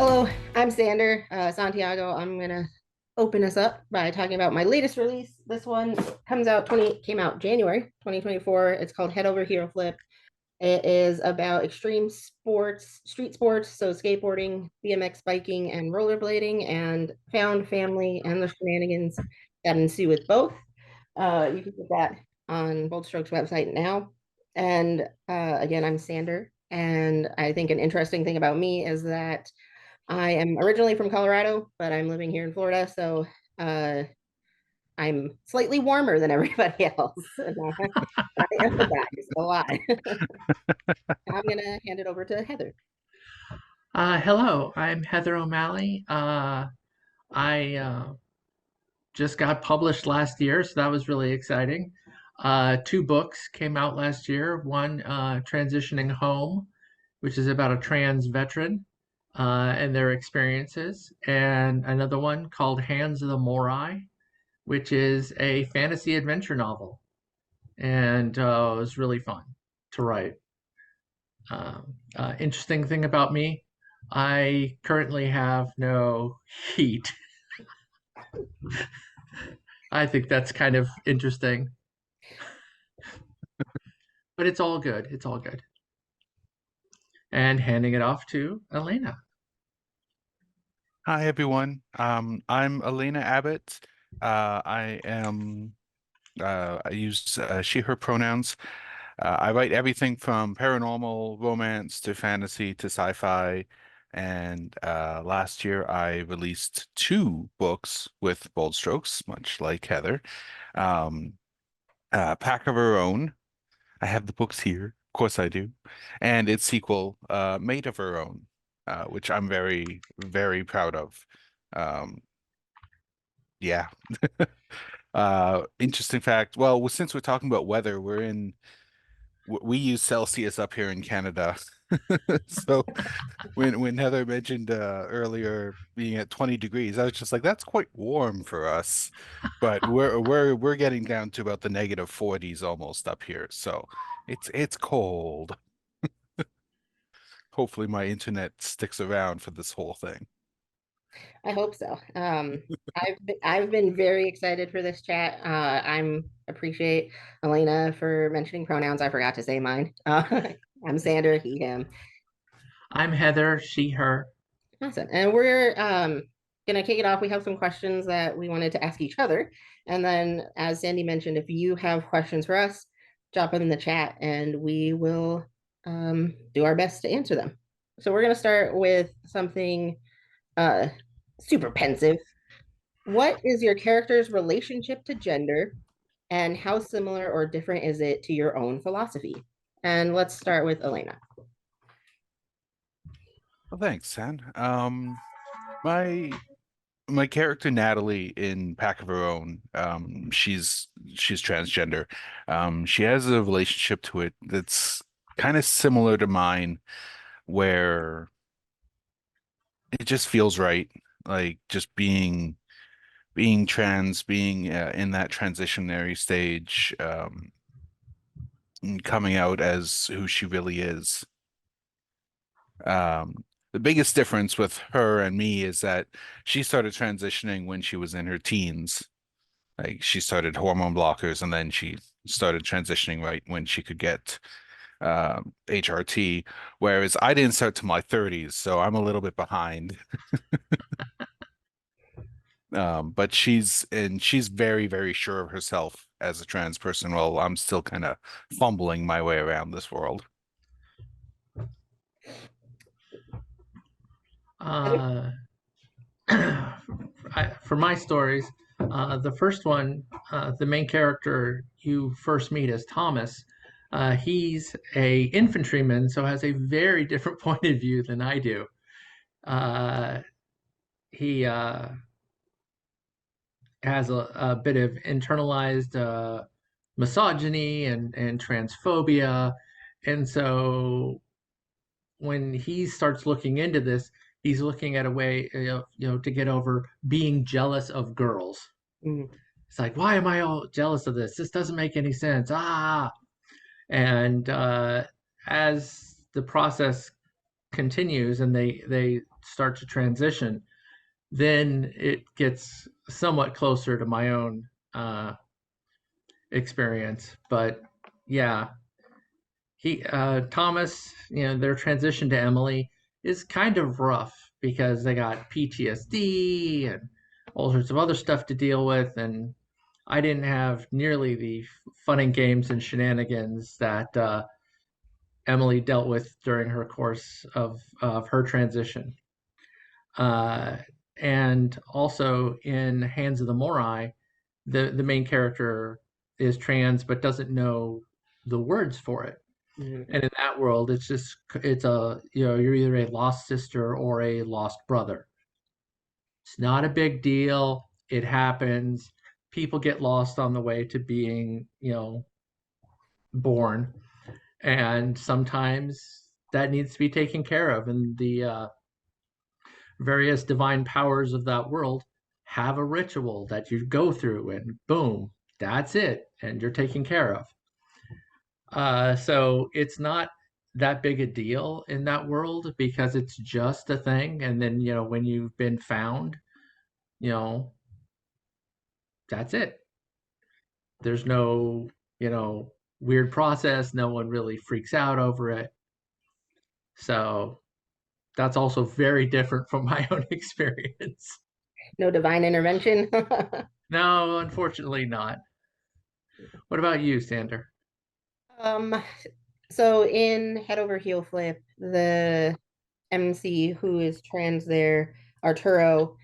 Hello, I'm Sander, Santiago. I'm gonna open us up by talking about my latest release. This one came out January 2024. It's called Head Over Hero Flip. It is about extreme sports, street sports, so skateboarding, BMX biking, and rollerblading, and found family and the shenanigans that ensue with both. You can get that on Bold Strokes website now. And again, I'm Sander, and I think an interesting thing about me is that I am originally from Colorado, but I'm living here in Florida, so uh, I'm slightly warmer than everybody else. And I empathize a lot. I'm gonna hand it over to Heather. Hello, I'm Heather O'Malley. I just got published last year, so that was really exciting. Two books came out last year. One, Transitioning Home, which is about a trans veteran and their experiences, and another one called Hands of the Morai, which is a fantasy adventure novel, and it was really fun to write. Interesting thing about me, I currently have no heat. I think that's kind of interesting, but it's all good. It's all good. And handing it off to Elena. Hi everyone. I'm Elena Abbott. I use she/her pronouns. I write everything from paranormal, romance to fantasy to sci-fi. And last year I released two books with Bold Strokes, much like Heather. Um, Pack of Her Own. I have the books here. Of course I do. And its sequel, Mate of Her Own, which I'm very, very proud of. Um, yeah. Interesting fact. Well, since we're talking about weather, we use Celsius up here in Canada. So when Heather mentioned earlier being at 20 degrees, I was just like, that's quite warm for us. But we're getting down to about the negative 40s almost up here. So it's cold. Hopefully my internet sticks around for this whole thing. I hope so. I've been very excited for this chat. I'm appreciate Elena for mentioning pronouns. I forgot to say mine. I'm Sander, he, him. I'm Heather, she, her. Awesome. And we're gonna kick it off. We have some questions that we wanted to ask each other. And then, as Sandy mentioned, if you have questions for us, drop them in the chat and we will do our best to answer them. So we're gonna start with something uh, super pensive. What is your character's relationship to gender, and how similar or different is it to your own philosophy? And let's start with Elena. Well, thanks, San. My my character Natalie in Pack of Her Own, she's transgender. She has a relationship to it that's kind of similar to mine, where it just feels right, like just being trans, being in that transitionary stage, and coming out as who she really is. The biggest difference with her and me is that she started transitioning when she was in her teens. Like she started hormone blockers and then she started transitioning right when she could get HRT, whereas I didn't start to my 30s, so I'm a little bit behind. But she's very, very sure of herself as a trans person, while I'm still kind of fumbling my way around this world. Uh, for my stories, the first one, the main character you first meet as Thomas. He's a infantryman, so has a very different point of view than I do. Uh, he has a bit of internalized misogyny and transphobia. And so when he starts looking into this, he's looking at a way, to get over being jealous of girls. Mhm. It's like, why am I all jealous of this? This doesn't make any sense. Ah. And as the process continues and they start to transition, then it gets somewhat closer to my own experience. But yeah, he Thomas, their transition to Emily is kind of rough because they got PTSD and all sorts of other stuff to deal with, and I didn't have nearly the fun and games and shenanigans that Emily dealt with during her course of her transition. Uh, and also in Hands of the Morai, the main character is trans but doesn't know the words for it. And in that world, it's a you're either a lost sister or a lost brother. It's not a big deal. It happens. People get lost on the way to being born, and sometimes that needs to be taken care of. And the various divine powers of that world have a ritual that you go through, and boom, that's it, and you're taken care of. So it's not that big a deal in that world because it's just a thing. And then, when you've been found, you know, that's it. There's no, weird process. No one really freaks out over it. So that's also very different from my own experience. No divine intervention. No, unfortunately not. What about you, Sander? um, so in Head Over Heel Flip, the MC who is trans there, Arturo,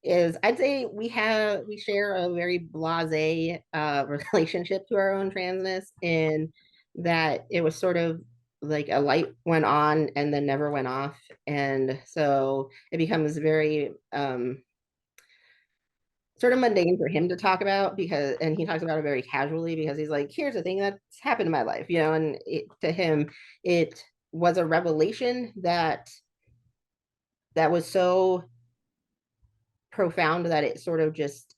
is, I'd say we share a very blasé relationship to our own transness, in that it was sort of like a light went on and then never went off, and so it becomes very sort of mundane for him to talk about, because, and he talks about it very casually because he's like, here's the thing that's happened in my life, and to him it was a revelation that was so profound that it sort of just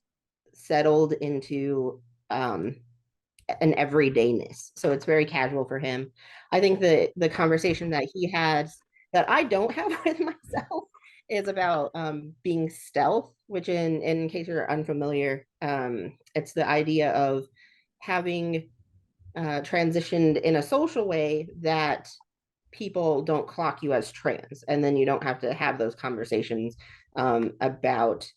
settled into an everydayness. So it's very casual for him. I think the conversation that he had that I don't have with myself is about being stealth, which in case you're unfamiliar, it's the idea of having transitioned in a social way that people don't clock you as trans, and then you don't have to have those conversations about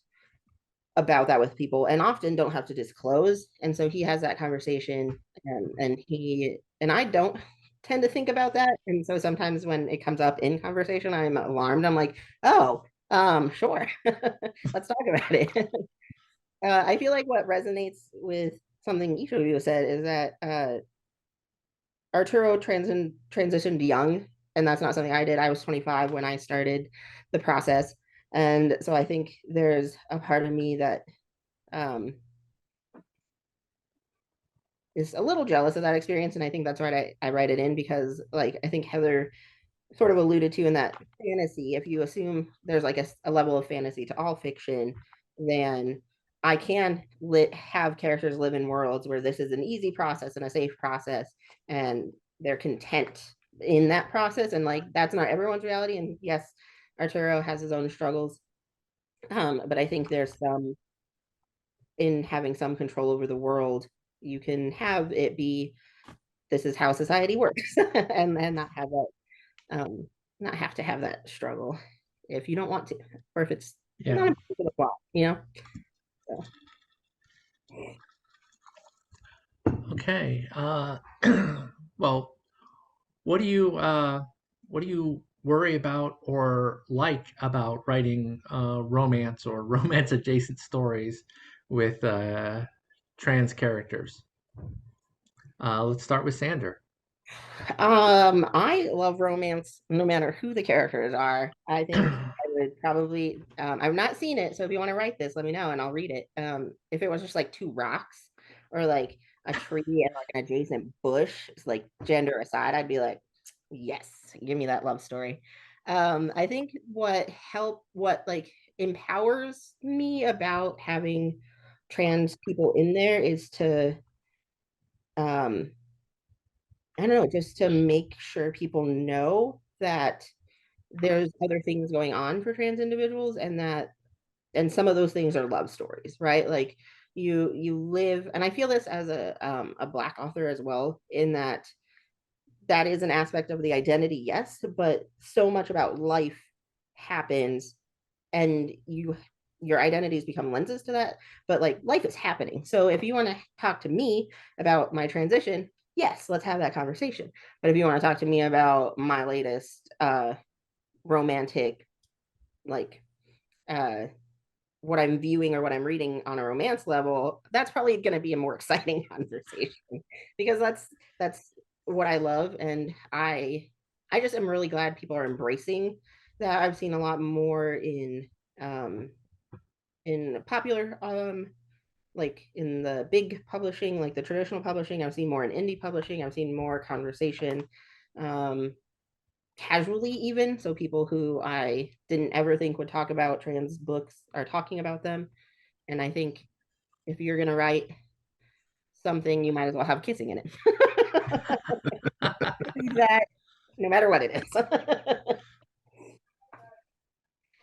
that with people, and often don't have to disclose. And so he has that conversation, and I don't tend to think about that. And so sometimes when it comes up in conversation, I'm alarmed. I'm like, oh, sure. Let's talk about it. I feel like what resonates with something each of you said is that Arturo transitioned young, and that's not something I did. I was 25 when I started the process. And so I think there's a part of me that um, is a little jealous of that experience. And I think that's why I write it in, because like I think Heather sort of alluded to in that fantasy, if you assume there's like a level of fantasy to all fiction, then I can have characters live in worlds where this is an easy process and a safe process, and they're content in that process. And like that's not everyone's reality. And yes, Arturo has his own struggles. But I think there's some, in having some control over the world, you can have it be, this is how society works, and not have that, not have to have that struggle if you don't want to, or if it's not Yeah. important to the plot. So. Okay. Well, what do you worry about or like about writing romance or romance adjacent stories with trans characters? Let's start with Sander. I love romance no matter who the characters are. I think I would probably, I've not seen it, so if you want to write this, let me know and I'll read it. If it was just like two rocks or like a tree and like an adjacent bush, it's like gender aside, I'd be like, yes, give me that love story. I think what like empowers me about having trans people in there is to I don't know, just to make sure people know that there's other things going on for trans individuals, and some of those things are love stories, right? Like you live, and I feel this as a Black author as well, in that that is an aspect of the identity, yes, but so much about life happens, and your identities become lenses to that. But like life is happening, so if you want to talk to me about my transition, yes, let's have that conversation. But if you want to talk to me about my latest romantic, like uh what I'm viewing or what I'm reading on a romance level, that's probably going to be a more exciting conversation, because that's what I love. And I just am really glad people are embracing that. I've seen a lot more um in popular, like in the big publishing, like the traditional publishing. I've seen more in indie publishing. I've seen more conversation, um casually even, so people who I didn't ever think would talk about trans books are talking about them. And I think if you're gonna write something, you might as well have kissing in it. That, no matter what it is.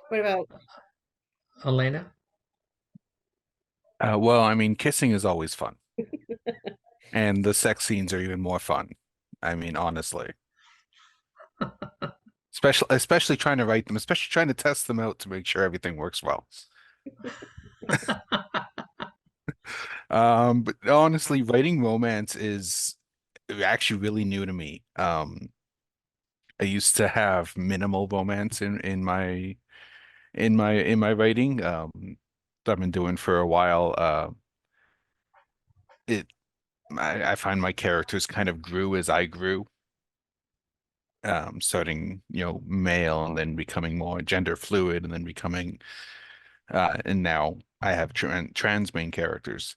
What about? Elena? Well, I mean, kissing is always fun, and the sex scenes are even more fun. I mean, honestly, especially trying to write them, especially trying to test them out to make sure everything works well. But honestly, writing romance is actually really new to me. I used to have minimal romance in my writing. That I've been doing for a while. It I find my characters kind of grew as I grew. Starting, male and then becoming more gender fluid and then becoming and now I have trans main characters.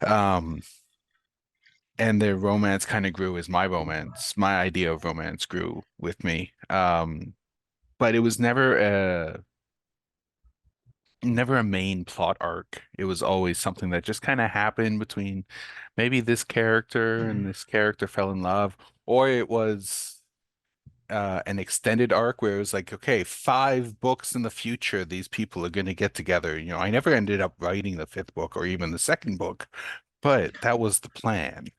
Um, and their romance kind of grew as my romance, my idea of romance grew with me. But it was never a main plot arc. It was always something that just kind of happened between maybe this character and this character fell in love, or it was an extended arc where it was like, okay, 5 books in the future, these people are going to get together. I never ended up writing the 5th book or even the 2nd book, but that was the plan.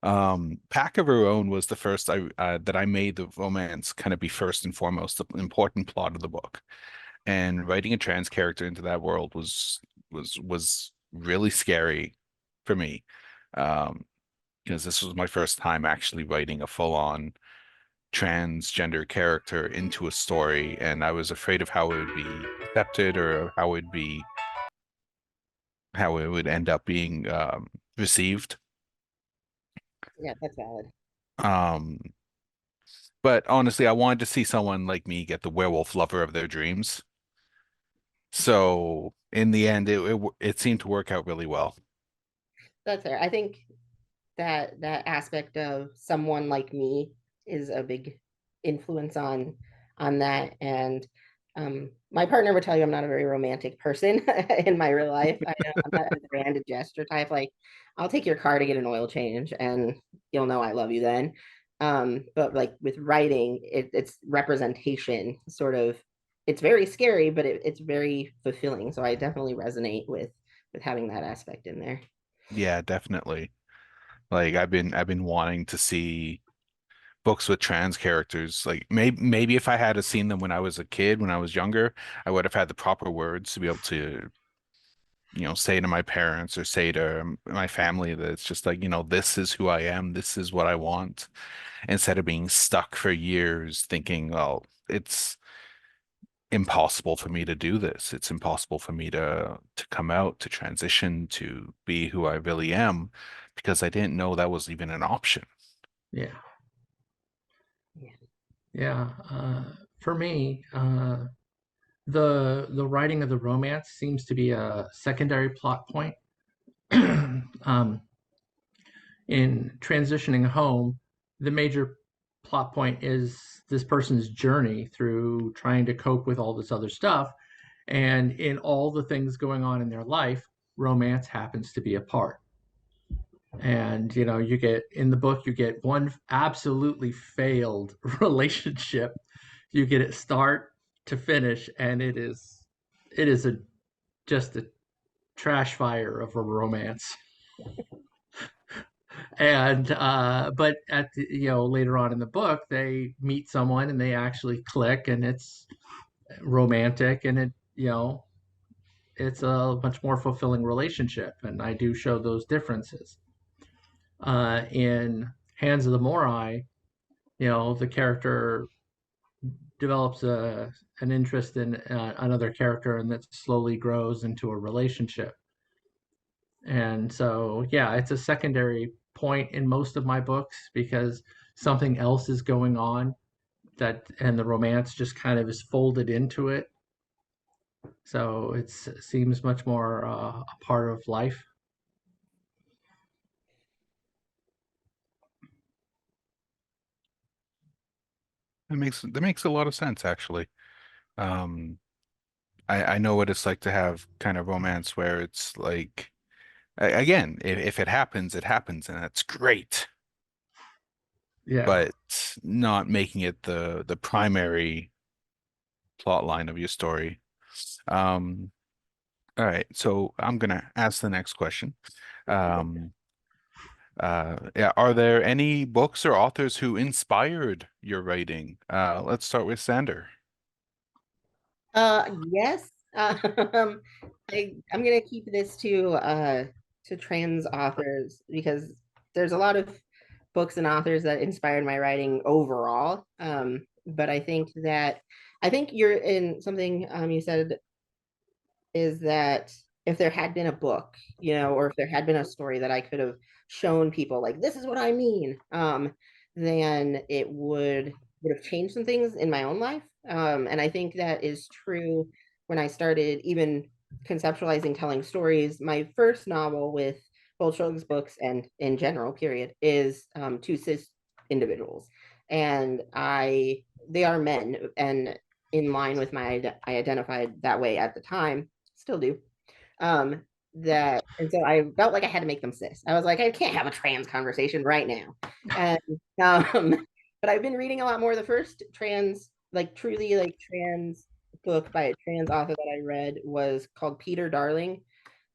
Pack of Her Own was the first that I made the romance kind of be first and foremost the important plot of the book. And writing a trans character into that world was really scary for me. Um, because this was my first time actually writing a full-on transgender character into a story, and I was afraid of how it would be accepted or how it would end up being received. Yeah, that's valid. Um, but honestly, I wanted to see someone like me get the werewolf lover of their dreams. So in the end, it seemed to work out really well. That's fair. I think that aspect of someone like me is a big influence on that. And my partner would tell you I'm not a very romantic person in my real life. I'm not a grand gesture type. Like, I'll take your car to get an oil change, and you'll know I love you then. But like with writing, it's representation, sort of. It's very scary, but it's very fulfilling. So I definitely resonate with having that aspect in there. Yeah, definitely. Like I've been wanting to see books with trans characters. Like maybe if I had seen them when I was a kid, when I was younger, I would have had the proper words to be able to, say to my parents or say to my family that it's just like, this is who I am, this is what I want, instead of being stuck for years thinking, well, it's impossible for me to do this. It's impossible for me to come out, to transition, to be who I really am, because I didn't know that was even an option. Yeah. Yeah. Yeah. For me, the writing of the romance seems to be a secondary plot point. um, in transitioning home, the major plot point is this person's journey through trying to cope with all this other stuff. And in all the things going on in their life, romance happens to be a part. And you get in the book, you get one absolutely failed relationship. You get it start to finish, and it is a just a trash fire of a romance. And but later on in the book, they meet someone and they actually click, and it's romantic, and it's a much more fulfilling relationship. And I do show those differences. In Hands of the Morai, the character develops an interest in another character, and that slowly grows into a relationship. And so, yeah, it's a secondary point in most of my books because something else is going on, and the romance just kind of is folded into it. So it seems much more a part of life. That makes a lot of sense, actually. Um, I know what it's like to have kind of romance where it's like, again, if it happens, it happens, and that's great. Yeah. But not making it the primary plot line of your story. Um, all right, so I'm gonna ask the next question. Um, yeah, are there any books or authors who inspired your writing? Let's start with Sander. Yes. I'm gonna keep this to trans authors because there's a lot of books and authors that inspired my writing overall. But I think you're in something you said is that if there had been a book, or if there had been a story that I could have shown people, like this is what I mean, then it would have changed some things in my own life. And I think that is true when I started even conceptualizing telling stories. My first novel with both children's books and in general, period, is two cis individuals, and they are men, and in line with I identified that way at the time, still do. Um, and so I felt like I had to make them cis. I was like, I can't have a trans conversation right now. And but I've been reading a lot more. The first trans, like truly like trans book by a trans author that I read was called Peter Darling.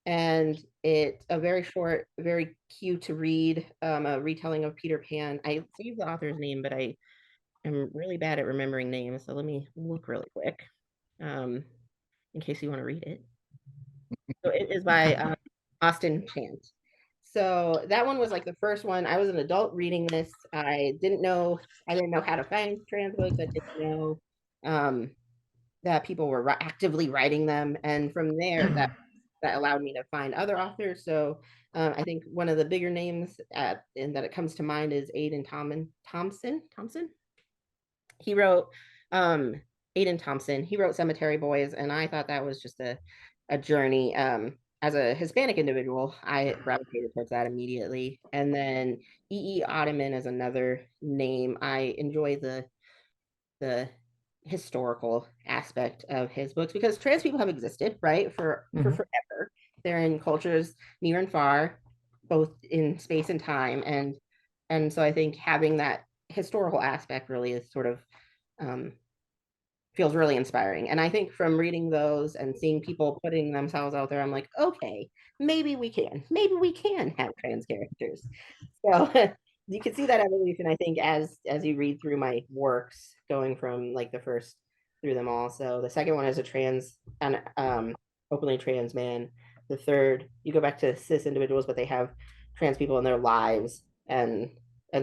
And it's a very short, very cute to read, a retelling of Peter Pan. I saved the author's name, but I am really bad at remembering names. So let me look really quick, um, in case you want to read it. So it is by Austin Chant. So that one was like the first one. I was an adult reading this. I didn't know how to find trans books. I didn't know um, that people were actively writing them, and from there, that allowed me to find other authors. So I think one of the bigger names and that it comes to mind is Aiden Thompson. Thompson. He wrote Aiden Thompson. He wrote Cemetery Boys, and I thought that was just a journey. As a Hispanic individual, I gravitated towards that immediately. And then E. Ottoman is another name. I enjoy the historical aspect of his books because trans people have existed, right, for Mhm. forever. They're in cultures near and far, both in space and time, and so I think having that historical aspect really is sort of um, feels really inspiring. And I think from reading those and seeing people putting themselves out there, I'm like, okay, maybe we can have trans characters. So you can see that evolution, I think, as you read through my works, going from like the first through them all. So the second one is a trans and openly trans man. The third, you go back to cis individuals, but they have trans people in their lives, and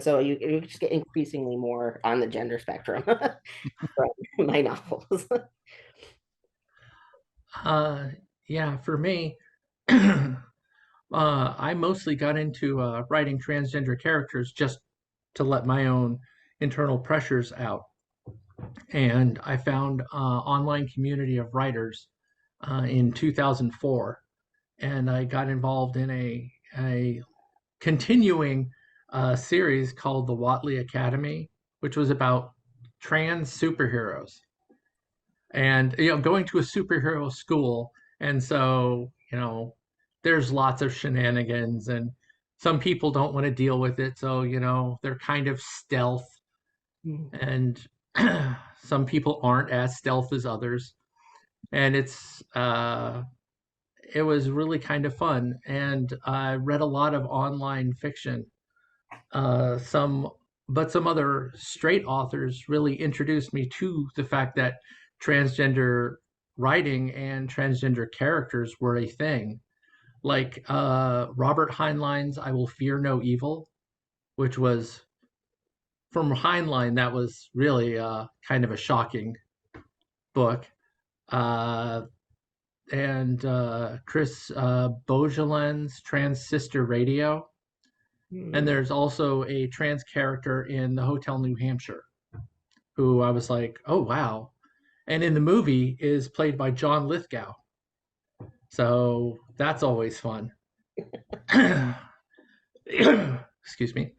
so you just get increasingly more on the gender spectrum from my novels. Uh, yeah, for me, I mostly got into writing transgender characters just to let my own internal pressures out. And I found online community of writers in 2004, and I got involved in a continuing series called the Watley Academy, which was about trans superheroes and going to a superhero school. And so there's lots of shenanigans, and some people don't want to deal with it, so they're kind of stealth, Mm. and some people aren't as stealth as others. And it was really kind of fun. And I read a lot of online fiction. Some But some other straight authors really introduced me to the fact that transgender writing and transgender characters were a thing. Like Robert Heinlein's I Will Fear No Evil, which was from Heinlein, that was really kind of a shocking book. Uh, and Chris Beaujolais' Trans Sister Radio. And Mm. there's also a trans character in The Hotel New Hampshire who I was like, oh, wow. And in the movie is played by John Lithgow. So that's always fun. Excuse me.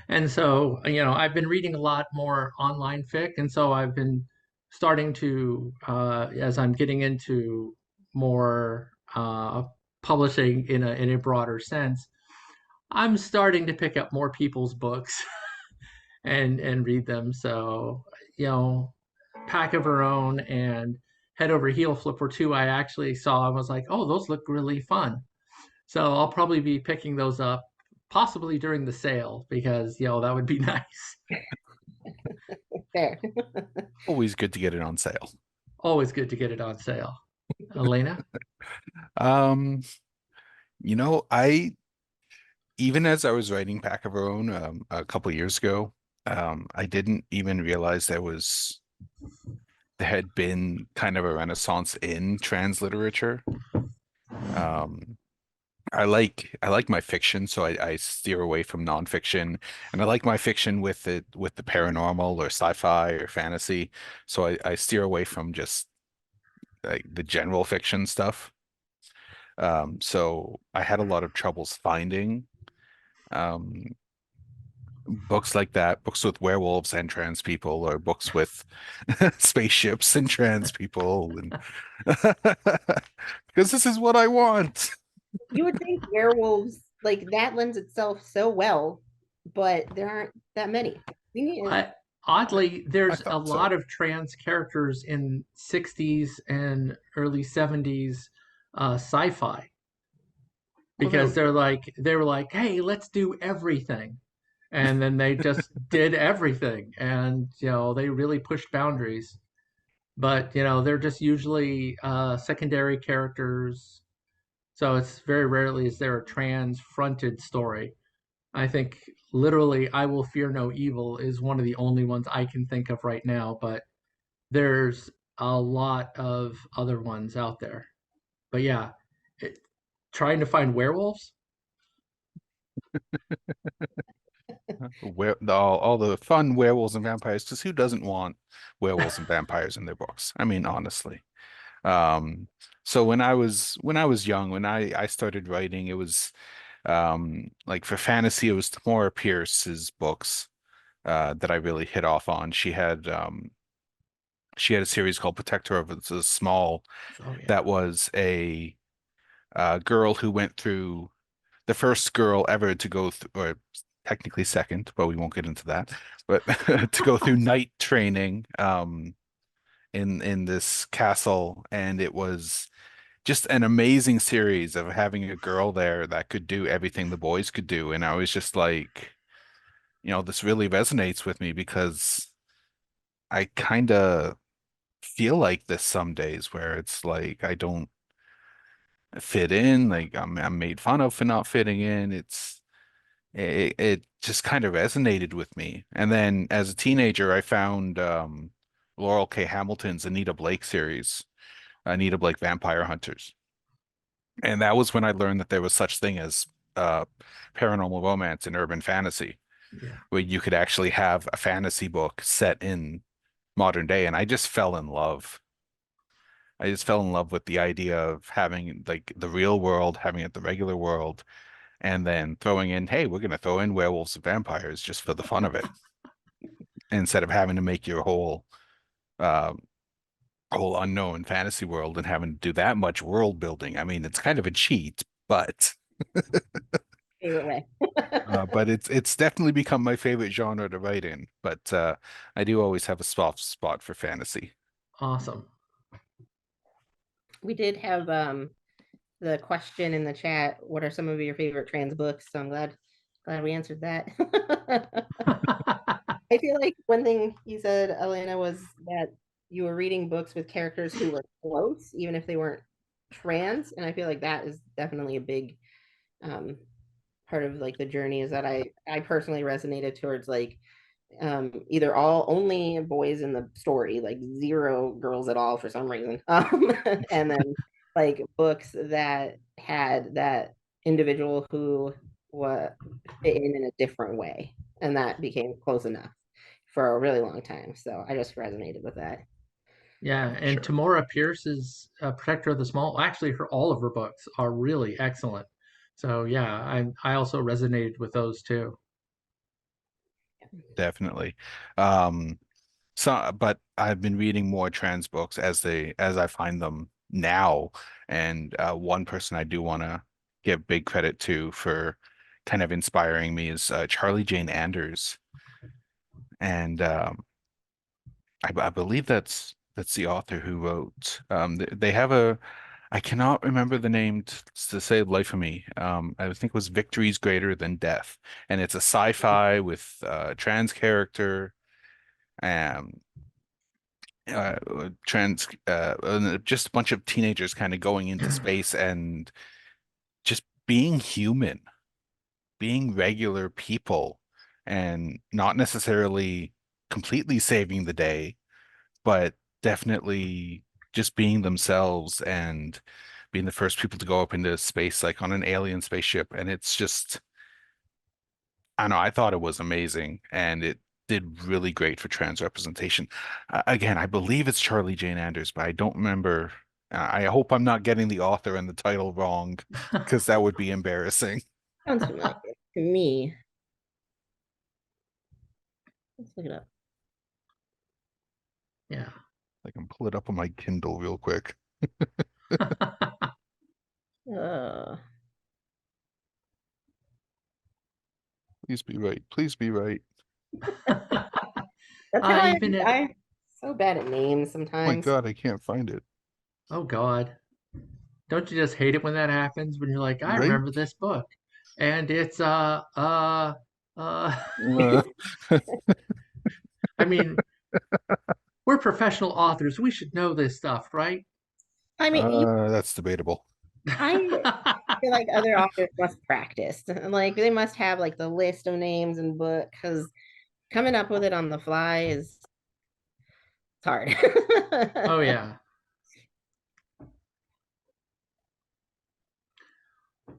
And so, I've been reading a lot more online fic. And so I've been starting to, as I'm getting into more publishing in a broader sense, I'm starting to pick up more people's books and read them. So, you know, Pack of Her Own and Head Over Heel Flip were two I actually saw and was like, oh, those look really fun. So I'll probably be picking those up possibly during the sale because, that would be nice. There. Always good to get it on sale. Always good to get it on sale. Elena? Um, I even as I was writing Pack of Our Own a couple years ago, I didn't even realize there had been kind of a renaissance in trans literature. Um, I like my fiction, so I steer away from nonfiction, and I like my fiction with the paranormal or sci-fi or fantasy. So I steer away from just like the general fiction stuff. So I had a lot of troubles finding um, books like that, books with werewolves and trans people, or books with spaceships and trans people, and because this is what I want. You would think werewolves, like that lends itself so well, but there aren't that many. I, Oddly, I there's a thought so. lot of trans characters in 60s and early 70s sci-fi Well, because they were like, hey, let's do everything. And then they just did everything. And, they really pushed boundaries. But, they're just usually secondary characters. So it's very rarely is there a trans fronted story. I think literally I Will Fear No Evil is one of the only ones I can think of right now, but there's a lot of other ones out there. But yeah, it, trying to find werewolves. Where all the fun werewolves and vampires, because who doesn't want werewolves and vampires in their books? I mean, honestly. Um, so when I was young, when I started writing, it was like for fantasy, it was Tamora Pierce's books that I really hit off on. She had a series called Protector of the Small Oh yeah. that was a girl who went through the first girl ever to go through, or technically second, but we won't get into that. But to go through night training in this castle, and it was just an amazing series of having a girl there that could do everything the boys could do. And I was just like, this really resonates with me because I kind of feel like this some days where it's like I don't fit in, like I'm made fun of for not fitting in. It just kind of resonated with me. And then as a teenager, I found Laurel K. Hamilton's Anita Blake series, Anita Blake Vampire Hunters. And that was when I learned that there was such thing as uh, paranormal romance and urban fantasy, Yeah. where you could actually have a fantasy book set in modern day. And I just fell in love. I just fell in love with the idea of having like the real world, having it the regular world, and then throwing in, hey, we're going to throw in werewolves and vampires just for the fun of it, instead of having to make your uh, whole unknown fantasy world and having to do that much world building. I mean, it's kind of a cheat, but favorite way. But it's definitely become my favorite genre to write in. But I do always have a soft spot for fantasy. Awesome. We did have the question in the chat, what are some of your favorite trans books? So I'm glad we answered that. I feel like one thing you said, Elena, was that you were reading books with characters who were close, even if they weren't trans. And I feel like that is definitely a big um, part of like the journey is that I personally resonated towards like either all only boys in the story, like zero girls at all for some reason. And then like books that had that individual who was fit in a different way. And that became close enough for a really long time. So I just resonated with that. Yeah, and Sure. Tamora Pierce's Protector of the Small, actually, all of her books are really excellent. So yeah, I also resonated with those too. Definitely. Um, but I've been reading more trans books as I find them now. And one person I do want to give big credit to for kind of inspiring me is Charlie Jane Anders. And I believe that's the author who wrote. They have a I cannot remember the name to save life of me. I think it was Victory's Greater Than Death, and it's a sci-fi with trans character, um, just a bunch of teenagers kind of going into space and just being human, being regular people, and not necessarily completely saving the day, but definitely just being themselves and being the first people to go up into space, like on an alien spaceship. And it's just, I don't know, I thought it was amazing and it did really great for trans representation. Again, I believe it's Charlie Jane Anders, but I don't remember. I hope I'm not getting the author and the title wrong because that would be embarrassing. Sounds familiar to me. Let's look it up. Yeah. I can pull it up on my Kindle real quick. Uh, Please be right. Please be right. that's how Even if, I'm so bad at names Oh my sometimes. God, I can't find it. oh God, don't you just hate it when that happens? When you're like, I Right? remember this book, and it's uh. Uh, I mean, we're professional authors. We should know this stuff, right? I mean, that's debatable. I feel like other authors must practice. Like they must have like the list of names and book because coming up with it on the fly is it's hard. Oh yeah.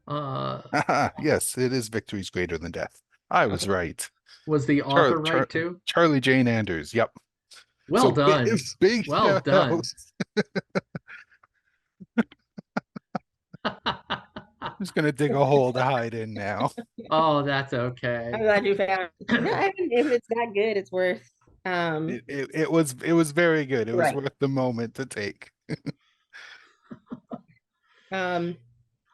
Uh, Yes, it is Victory's Greater Than Death. I was okay. right. Was the Char author Char right too? Charlie Jane Anders. Yep. Well So big, done. big Well shout out. done. I'm just gonna dig a hole to hide in now. Oh, that's I'm okay. glad you found. No, I mean, if it's not good, it's worth. It was very good. It was Right. worth the moment to take. Um,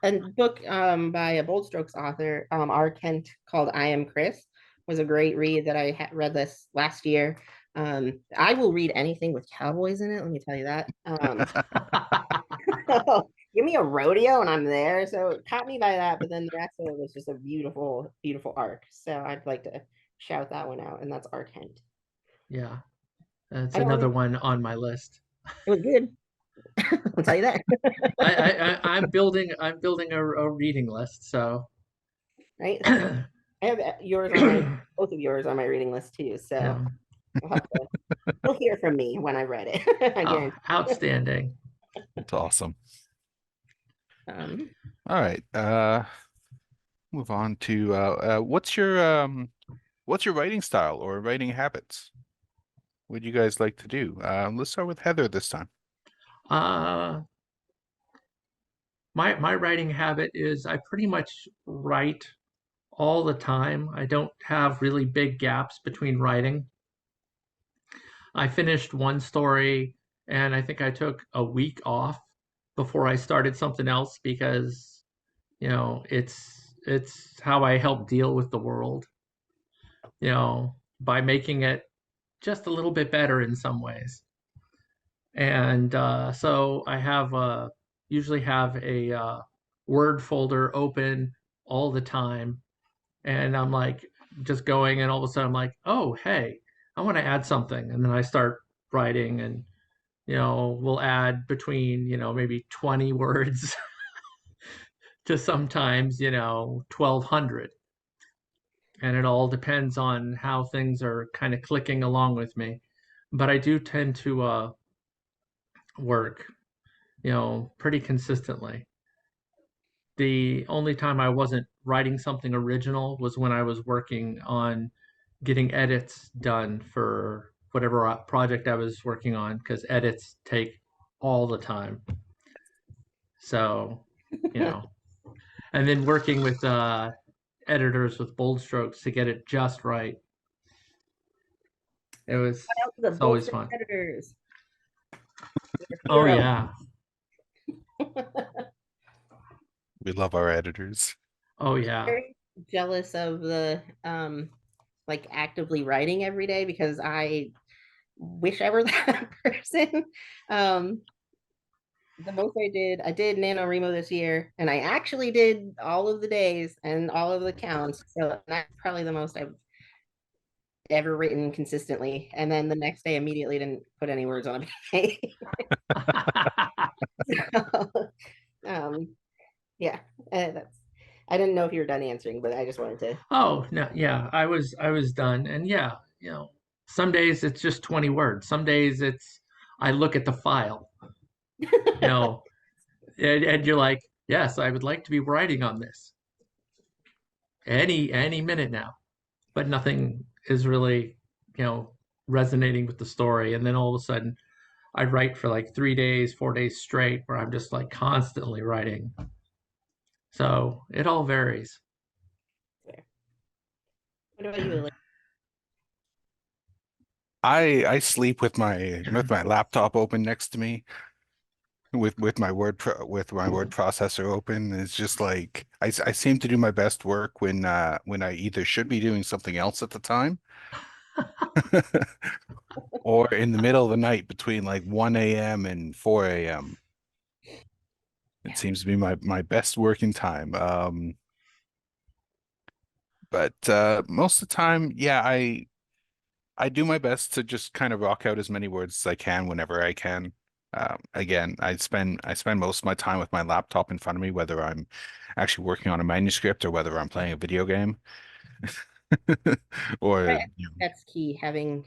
a book by a Bold Strokes author, R. Kent, called "I Am Chris" was a great read that I read this last year. I will read anything with cowboys in it. Let me tell you that. Give me a rodeo and I'm there. So it caught me by that, but then the rest of it was just a beautiful, beautiful arc. So I'd like to shout that one out, and that's R. Kent. Yeah, that's I don't another remember. one on my list. It was good. I'll tell you that. I'm building a reading list. So Right? yeah, I have yours on my both of yours on my reading list too. So we'll have to you'll hear from me when I read it. I oh, guarantee. outstanding. It's awesome. Um, All right. Move on to what's your writing style or writing habits? What do you guys like to do? Let's start with Heather this time. Uh, my writing habit is I pretty much write all the time. I don't have really big gaps between writing. I finished one story and I think I took a week off before I started something else because, it's it's how I help deal with the world, by making it just a little bit better in some ways. And so I have usually have a Word folder open all the time, and I'm like just going, and all of a sudden I'm like, oh, hey, I want to add something, and then I start writing, and we'll add between maybe 20 words to sometimes 1,200, and it all depends on how things are kind of clicking along with me. But I do tend to work pretty consistently. The only time I wasn't writing something original was when I was working on getting edits done for whatever project I was working on, because edits take all the time. So, and then working with editors with bold strokes to get it just right. Shout out to the It's always Bolster fun. editors. Oh Hero. yeah. We love our editors. Oh yeah. Very jealous of the like actively writing every day, because I wish I were that person. The most I did NaNoWriMo this year, and I actually did all of the days and all of the counts. So that's probably the most I've ever written consistently. And then the next day, immediately didn't put any words on a page. So, yeah, that's. I didn't know if you were done answering, but I just wanted to. Oh no, yeah, I was done, and yeah, some days it's just 20 words. Some days it's I look at the file, and you're like, yes, I would like to be writing on this any minute now, but nothing is really, resonating with the story. And then all of a sudden, I write for like 3 days, 4 days straight, where I'm just like constantly writing. So it all varies. What about you, Elena? I sleep with my laptop open next to me, with my word processor open. It's just like I seem to do my best work when I either should be doing something else at the time or in the middle of the night between like 1 a.m. and 4 a.m. It seems to be my best working time. But most of the time, yeah, I do my best to just kind of rock out as many words as I can whenever I can. Again, I spend most of my time with my laptop in front of me, whether I'm actually working on a manuscript or whether I'm playing a video game. Or Right. That's key. Having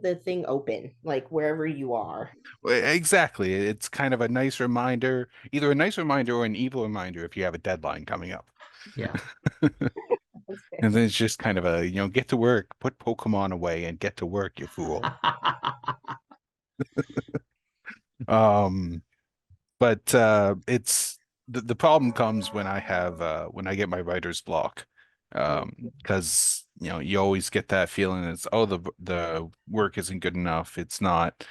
the thing open, like wherever you are. exactly, it's kind of a nice reminder, either a nice reminder or an evil reminder if you have a deadline coming up. Yeah. And then it's just kind of a, get to work, put Pokemon away and get to work, you fool. Um, but it's the problem comes when I have when I get my writer's block. Because you always get that feeling it's, oh, the work isn't good enough. It's not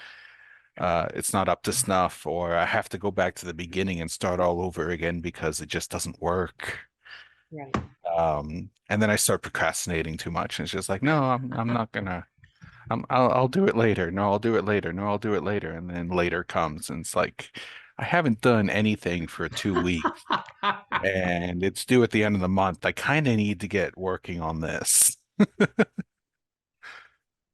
up to snuff, or I have to go back to the beginning and start all over again because it just doesn't work. Right. And then I start procrastinating too much, and it's just like, no, I'm not gonna. I'll do it later. No, I'll do it later. No, I'll do it later. And then later comes, and it's like, I haven't done anything for 2 weeks, and it's due at the end of the month. I kind of need to get working on this.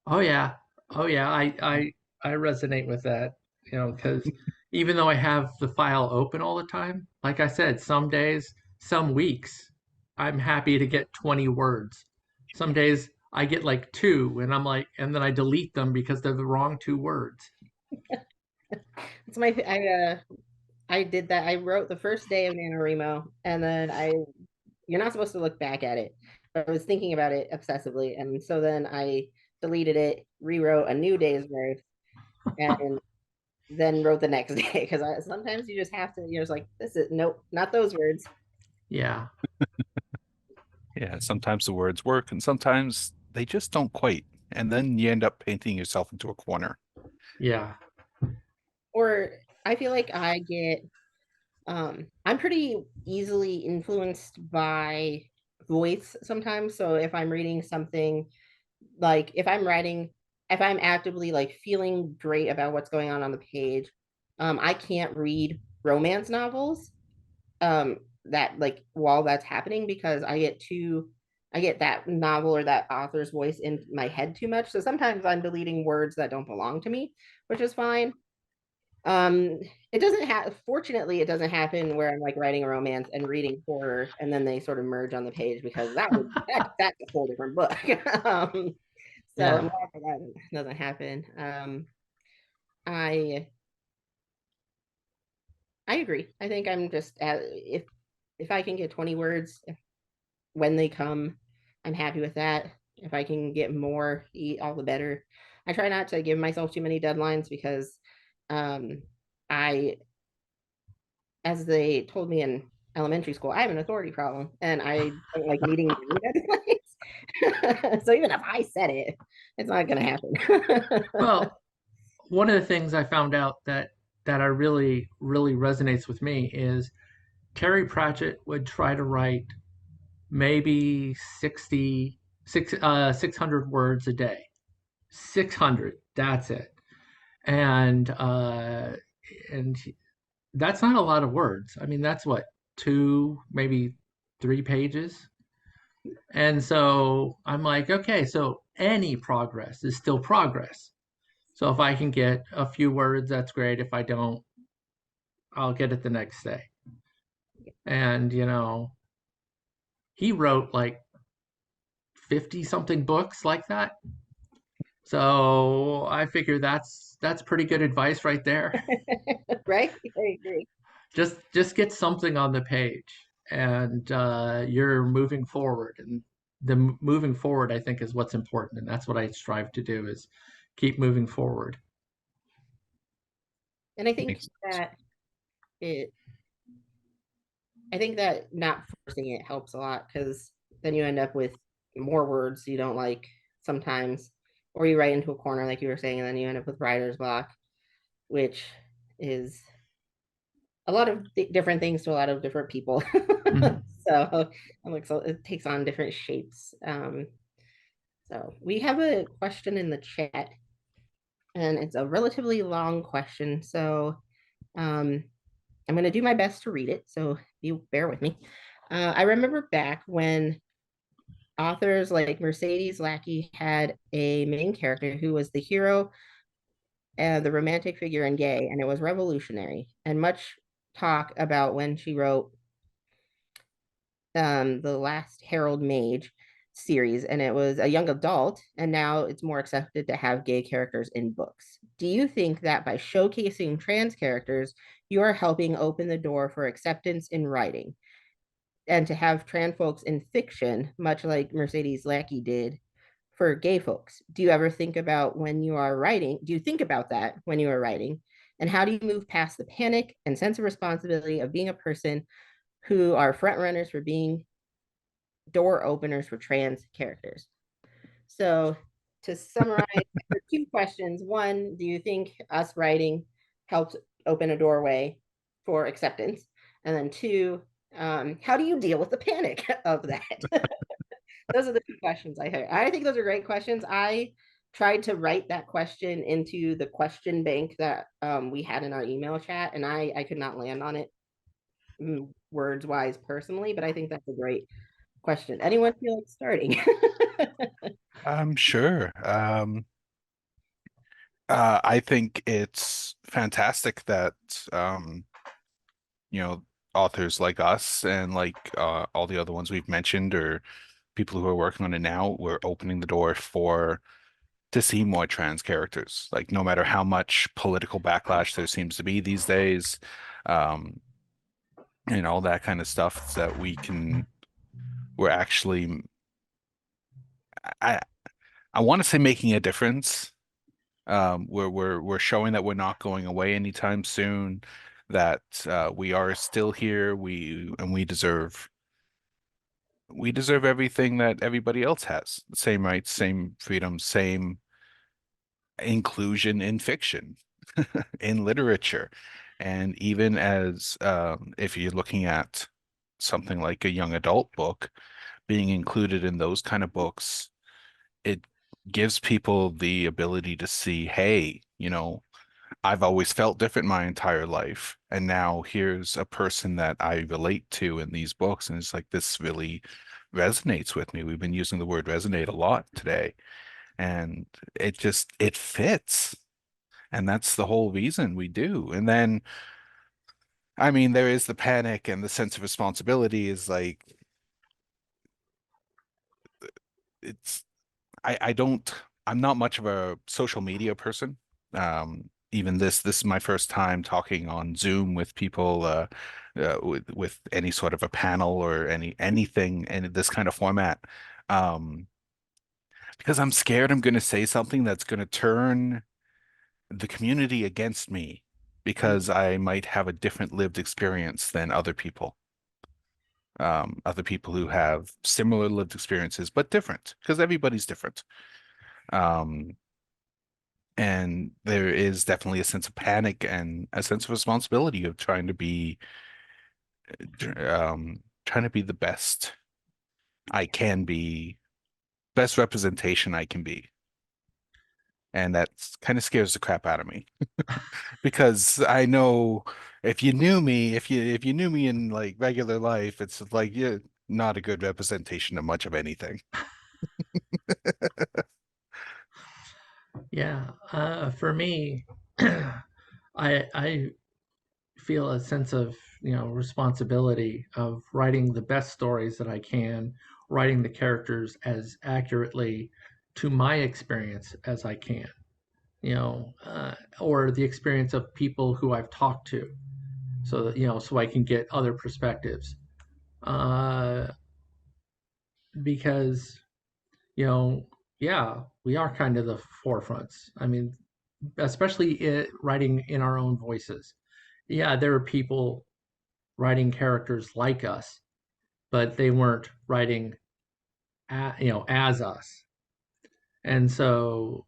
Oh yeah. Oh yeah. I resonate with that, because even though I have the file open all the time, like I said, some days, some weeks, I'm happy to get 20 words. Some days I get like two, and I'm like, and then I delete them because they're the wrong 2 words. It's my I did that. I wrote the first day of NaNoWriMo, and then you're not supposed to look back at it, but I was thinking about it obsessively, and so then I deleted it, rewrote a new day's worth, and then wrote the next day, because sometimes you just have to. You're just like, this is nope, not those words. Yeah. Yeah, sometimes the words work, and sometimes they just don't quite. And then you end up painting yourself into a corner. Yeah. Or I feel like I'm pretty easily influenced by voice sometimes. So if I'm reading something, like if I'm actively like feeling great about what's going on the page, I can't read romance novels that like while that's happening, because I get that novel or that author's voice in my head too much. So sometimes I'm deleting words that don't belong to me, which is fine. Um, it doesn't have, fortunately, it doesn't happen where I'm like writing a romance and reading horror and then they sort of merge on the page, because that's a whole different book. So I'm Yeah. glad that doesn't happen. I I agree. I think I'm just if I can get 20 words when they come, I'm happy with that. If I can get more, all the better. I try not to give myself too many deadlines, because um I, as they told me in elementary school, I have an authority problem and I don't like meeting deadlines. So even if I said it, it's not gonna happen. Well, one of the things I found out that I really resonates with me is Terry Pratchett would try to write maybe 600 words a day. 600, that's it. And and that's not a lot of words. I mean, that's what, two, maybe 3 pages. And so I'm like, okay, so any progress is still progress. So if I can get a few words, that's great. If I don't, I'll get it the next day. And, he wrote like 50 something books like that. So I figure that's pretty good advice right there. Right? I agree. Just get something on the page, and you're moving forward. And the moving forward, I think, is what's important, and that's what I strive to do, is keep moving forward. And Makes sense. it I think that not forcing it helps a lot, because then you end up with more words you don't like sometimes, or you write into a corner like you were saying, and then you end up with writer's block, which is a lot of different things to a lot of different people. Mhm. So I'm like, so it takes on different shapes. So we have a question in the chat, and it's a relatively long question. So um, I'm going to do my best to read it. So you bear with me. I remember back when authors like Mercedes Lackey had a main character who was the hero and the romantic figure and gay, and it was revolutionary. And much talk about when she wrote the last Harold Mage series, and it was a young adult, and now it's more accepted to have gay characters in books. Do you think that by showcasing trans characters, you are helping open the door for acceptance in writing, and to have trans folks in fiction, much like Mercedes Lackey did for gay folks? Do you ever think about when you are writing? Do you think about that when you are writing? And how do you move past the panic and sense of responsibility of being a person who are front runners for being door openers for trans characters? So, to summarize, for two questions. One, do you think us writing helps open a doorway for acceptance? And then two, how do you deal with the panic of that? Those are the two questions I heard. I think those are great questions. I tried to write that question into the question bank that we had in our email chat, and I could not land on it words wise personally, but I think that's a great question. Anyone feel like starting? Sure. I think it's fantastic that um, you know, authors like us and like all the other ones we've mentioned, or people who are working on it now, we're opening the door for to see more trans characters. Like no matter how much political backlash there seems to be these days, um, and all that kind of stuff, that we're actually I I want to say making a difference. We're showing that we're not going away anytime soon, that we are still here. We deserve everything that everybody else has. Same rights, same freedom, same inclusion in fiction, in literature. And even as if you're looking at something like a young adult book, being included in those kind of books, it gives people the ability to see, hey, I've always felt different my entire life. And now here's a person that I relate to in these books. And it's like, this really resonates with me. We've been using the word resonate a lot today. And it fits. And that's the whole reason we do. And then, I mean, there is the panic and the sense of responsibility is like, it's, I don't, I'm not much of a social media person. Even this is my first time talking on Zoom with people, with any sort of a panel or anything in this kind of format. Um, because I'm scared I'm going to say something that's going to turn the community against me because I might have a different lived experience than other people who have similar lived experiences, but different because everybody's different. Um, and there is definitely a sense of panic and a sense of responsibility of trying to be the best I can be, best representation I can be. And that kind of scares the crap out of me because I know if you knew me in like regular life, it's like you're not a good representation of much of anything. Yeah, for me, I feel a sense of responsibility of writing the best stories that I can, writing the characters as accurately to my experience as I can, or the experience of people who I've talked to, so that so I can get other perspectives. Uh, because yeah, we are kind of the forefronts. I mean, especially writing in our own voices. Yeah, there are people writing characters like us, but they weren't writing as us. And so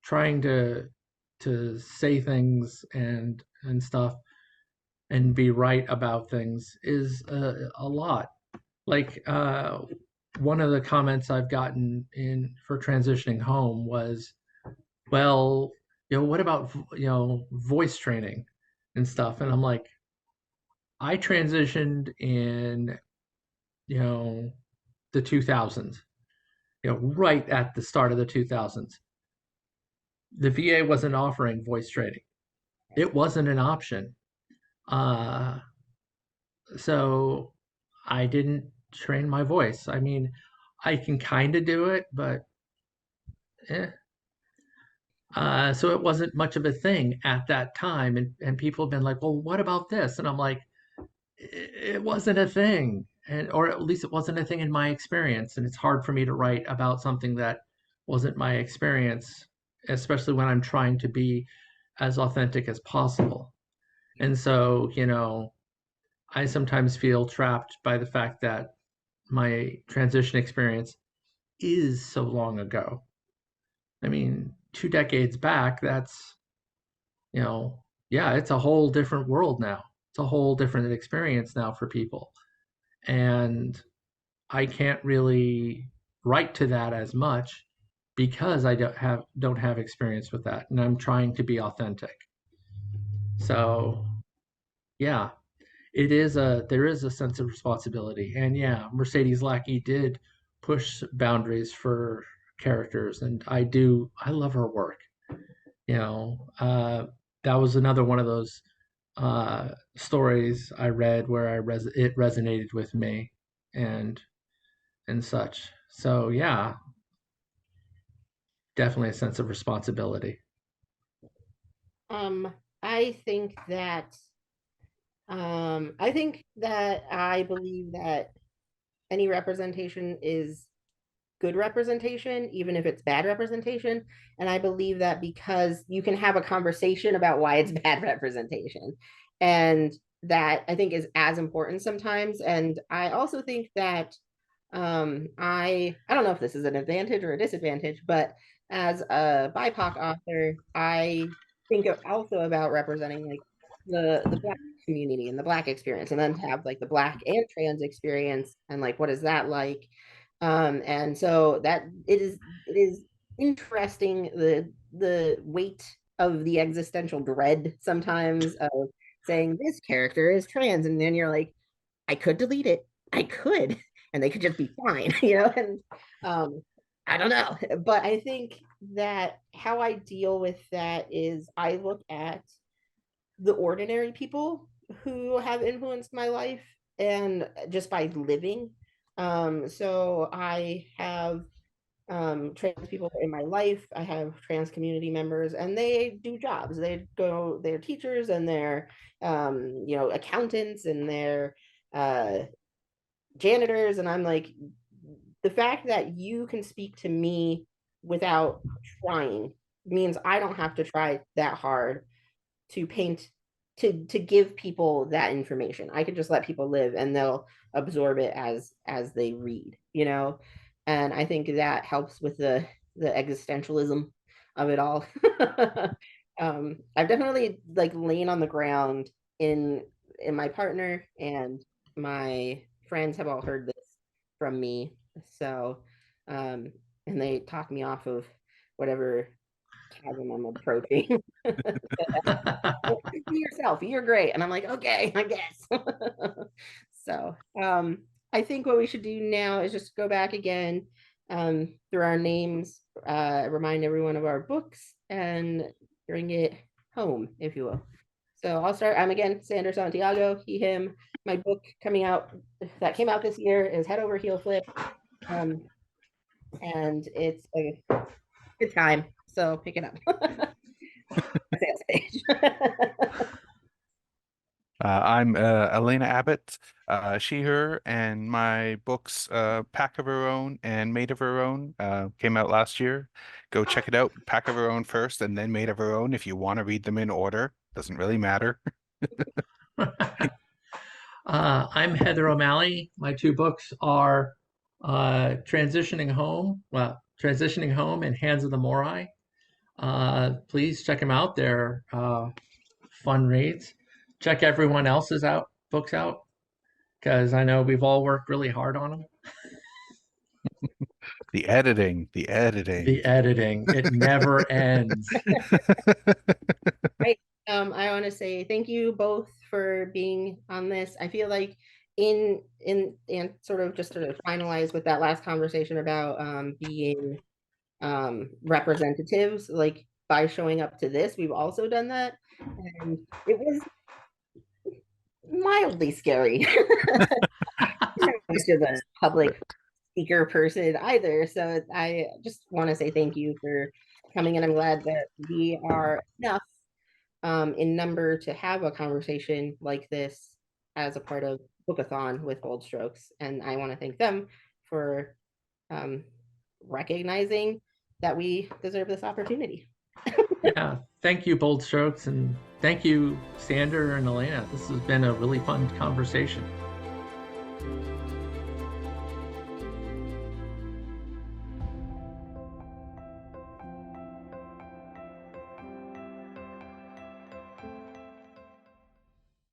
trying to say things and stuff and be right about things is a lot. Like one of the comments I've gotten in for transitioning home was, well, what about voice training and stuff? And I'm like, I transitioned in you know the 2000s, right at the start of the 2000s. The VA wasn't offering voice training. It wasn't an option. Uh, so I didn't train my voice. I mean, I can kind of do it, but eh. So it wasn't much of a thing at that time. And people have been like, well, what about this? And I'm like, it wasn't a thing. And or at least it wasn't a thing in my experience. And it's hard for me to write about something that wasn't my experience, especially when I'm trying to be as authentic as possible. And so, I sometimes feel trapped by the fact that my transition experience is so long ago. I mean, 2 decades back, that's, yeah, it's a whole different world now. It's a whole different experience now for people. And I can't really write to that as much because I don't have experience with that. And I'm trying to be authentic. So yeah, there is a sense of responsibility. And yeah, Mercedes Lackey did push boundaries for characters, and I love her work. You know, that was another one of those stories I read where it resonated with me, and such. So yeah, definitely a sense of responsibility. Um, I think that I believe that any representation is good representation, even if it's bad representation. And I believe that because you can have a conversation about why it's bad representation. And that I think is as important sometimes. And I also think that I don't know if this is an advantage or a disadvantage, but as a BIPOC author, I think also about representing like the Black community and the Black experience, and then to have like the Black and trans experience, and like what is that like? And so that it is interesting, the weight of the existential dread sometimes of saying this character is trans, and then you're like, I could delete it, I could, and they could just be fine, and um I don't know. But I think that how I deal with that is I look at the ordinary people who have influenced my life, and just by living. So I have trans people in my life. I have trans community members, and they do jobs. They're teachers, and they're accountants, and they're uh, janitors. And I'm like, the fact that you can speak to me without trying means I don't have to try that hard to paint, to give people that information. I could just let people live, and they'll absorb it as they read, and I think that helps with the existentialism of it all. I've definitely like lain on the ground in my partner, and my friends have all heard this from me. So and they talk me off of whatever chasm I'm approaching. Be yourself, you're great. And I'm like, okay, I guess. So I think what we should do now is just go back again through our names, remind everyone of our books, and bring it home, if you will. So I'll start. I'm again Sander Santiago, he, him. My book came out this year is Head Over Heel Flip. And it's a good time. So pick it up. Sales page. I'm Elena Abbott, she, her, and my books, Pack of Her Own and Made of Her Own, came out last year. Go check it out. Pack of Her Own first, and then Made of Her Own if you want to read them in order. Doesn't really matter. I'm Heather O'Malley. My two books are Transitioning Home, and Hands of the Morai. Please check them out. They're fun reads. Check everyone else's books out, because I know we've all worked really hard on them. The editing. The editing, it never ends. Right. I want to say thank you both for being on this. I feel like in sort of just to finalize with that last conversation about being representatives, like by showing up to this, we've also done that, and it was mildly scary. I'm not used to the public speaker person either, so I just want to say thank you for coming, and I'm glad that we are enough in number to have a conversation like this as a part of Bookathon with Bold Strokes, and I want to thank them for recognizing that we deserve this opportunity. Yeah, thank you, Bold Strokes, and thank you, Sander and Elena. This has been a really fun conversation.